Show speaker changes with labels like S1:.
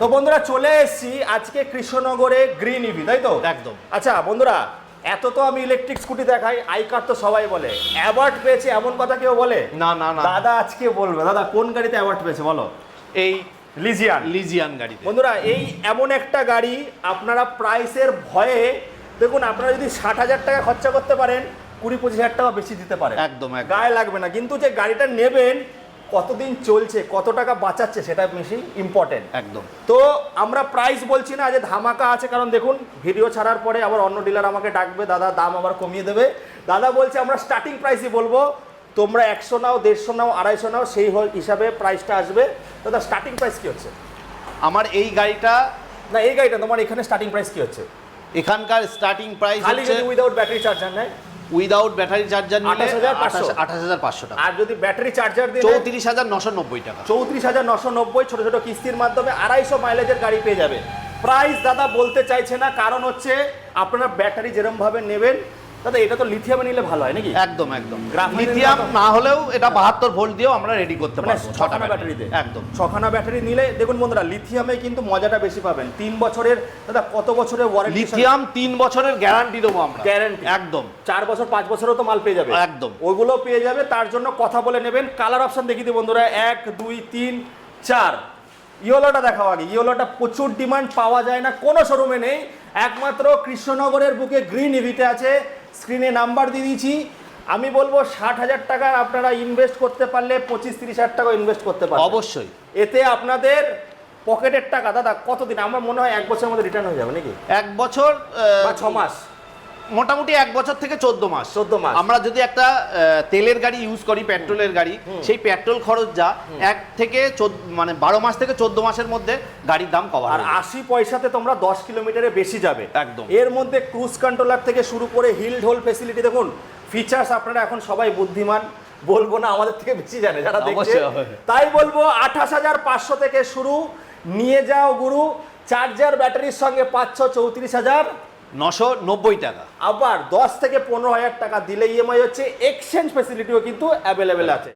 S1: তো বন্ধুরা চলে এসেছি আজকে কৃষ্ণনগরে গ্রিন ইভি, তাই তো?
S2: একদম।
S1: আচ্ছা বন্ধুরা, এত তো আমি ইলেকট্রিক স্কুটি দেখাই, আই কার তো সবাই বলে, অ্যাওয়ার্ড পেয়েছে এমন কথা কেউ বলে?
S2: না না না,
S1: দাদা আজকে বলবে। দাদা কোন গাড়িতে অ্যাওয়ার্ড পেয়েছে বলো?
S2: এই
S1: লিজিয়ান
S2: গাড়িতে।
S1: বন্ধুরা এই এমন একটা গাড়ি, আপনারা প্রাইসের ভয়ে দেখুন, আপনারা যদি 60,000 টাকা খরচা করতে পারেন, 20-25,000 টাকা বেশি দিতে পারেন,
S2: একদম
S1: গায়ে লাগবে না। কিন্তু যে গাড়িটা নেবেন, কতদিন চলছে, কত টাকা বাঁচাচ্ছে, সেটা বেশি ইম্পর্টেন্ট।
S2: একদম।
S1: তো আমরা প্রাইস বলছি না, যে ধামাকা আছে, কারণ দেখুন ভিডিও ছাড়ার পরে আবার অন্য ডিলার আমাকে ডাকবে, দাদা দাম আবার কমিয়ে দেবে। দাদা বলছে আমরা স্টার্টিং প্রাইসই বলবো, তোমরা 100 নাও, 150 নাও, 250 নাও, সেই হিসাবে প্রাইসটা আসবে। দাদা স্টার্টিং প্রাইস কি হচ্ছে?
S2: আমার এই গাড়িটা
S1: না এই গাড়িটা তোমার এখানে স্টার্টিং প্রাইস কি হচ্ছে?
S2: এখানকার স্টার্টিং প্রাইস
S1: খালি
S2: হচ্ছে
S1: যদি উইদাউট ব্যাটারি চার্জার নেয়,
S2: উইদাউট ব্যাটারি চার্জার নিলে
S1: 28,500
S2: 28,500 টাকা,
S1: আর যদি ব্যাটারি চার্জার দিয়ে
S2: 34,990 টাকা,
S1: 34,990 ছোট ছোট কিস্তির মাধ্যমে 250 মাইলেজের গাড়ি পেয়ে যাবে। প্রাইস দাদা বলতে চাইছে না, কারণ হচ্ছে আপনারা ব্যাটারি যেরকম ভাবে নেবেন। দাদা এটা তো লিথিয়ামে নিলে ভালো হয় নাকি?
S2: একদম একদম।
S1: গ্রাফাইট
S2: লিথিয়াম না হলেও এটা 72 ভোল্ট দিয়েও আমরা রেডি করতে
S1: মানে
S2: পারবো
S1: 6খানা ব্যাটারিতে।
S2: একদম।
S1: 6খানা ব্যাটারি নিলে দেখুন বন্ধুরা, লিথিয়ামে কিন্তু মজাটা বেশি পাবেন। 3 বছরের, দাদা কত বছরের ওয়ারেন্টি?
S2: লিথিয়াম 3 বছরের গ্যারান্টি দেবো আমরা,
S1: গ্যারান্টি
S2: একদম।
S1: 4 বছর 5 বছরও তো মাল পেয়ে যাবে,
S2: একদম।
S1: ওইগুলো পেয়ে যাবে। তার জন্য কথা বলে নেবেন। কালার অপশন দেখিয়ে দিই বন্ধুরা, 1 2 3 4। ইয়েলোটা দেখাও আগে। ইয়েলোটা প্রচুর ডিমান্ড, পাওয়া যায় না, কোনো শোরুমে নেই, একমাত্র কৃষ্ণনগরের বুকে গ্রিন ইভিতে আছে। স্ক্রিনে নাম্বার দিয়ে দিয়েছি। আমি বলবো 60,000 টাকা আপনারা ইনভেস্ট করতে পারলে 25-30,000 টাকা ইনভেস্ট করতে পারবেন
S2: অবশ্যই।
S1: এতে আপনাদের পকেটের টাকা। দাদা কতদিন? আমার মনে হয় 1 বছরের মধ্যে রিটার্ন হয়ে যাবে নাকি?
S2: 1 বছর
S1: বা 6 মাস,
S2: মোটামুটি 1 বছর থেকে 14 মাস।
S1: 14 মাস।
S2: আমরা যদি একটা তেলের গাড়ি ইউজ করি, পেট্রোলের গাড়ি, সেই পেট্রোল খরচ যা 1 থেকে 12 মাস থেকে 14 মাসের মধ্যে গাড়ির দাম কভার।
S1: আর 80 পয়সাতে তোমরা 10 কিলোমিটারে বেশি যাবে
S2: একদম।
S1: এর মধ্যে ক্রুজ কন্ট্রোলার থেকে শুরু করে হিল ঢোল ফেসিলিটি দেখুন, ফিচার্স আপনারা এখন সবাই বুদ্ধিমান, বলবো না আমাদের থেকে বেশি জানে যারা দেখছে, তাই বলবো 28,500 থেকে শুরু। নিয়ে যাও গুরু, চার্জার ব্যাটারির সঙ্গে পাচ্ছ
S2: 34,990 টাকা।
S1: আবার 10 থেকে 15,000 টাকা দিলে ইএমআই হচ্ছে। এক্সচেঞ্জ ফেসিলিটিও কিন্তু অ্যাভেলেবেল আছে।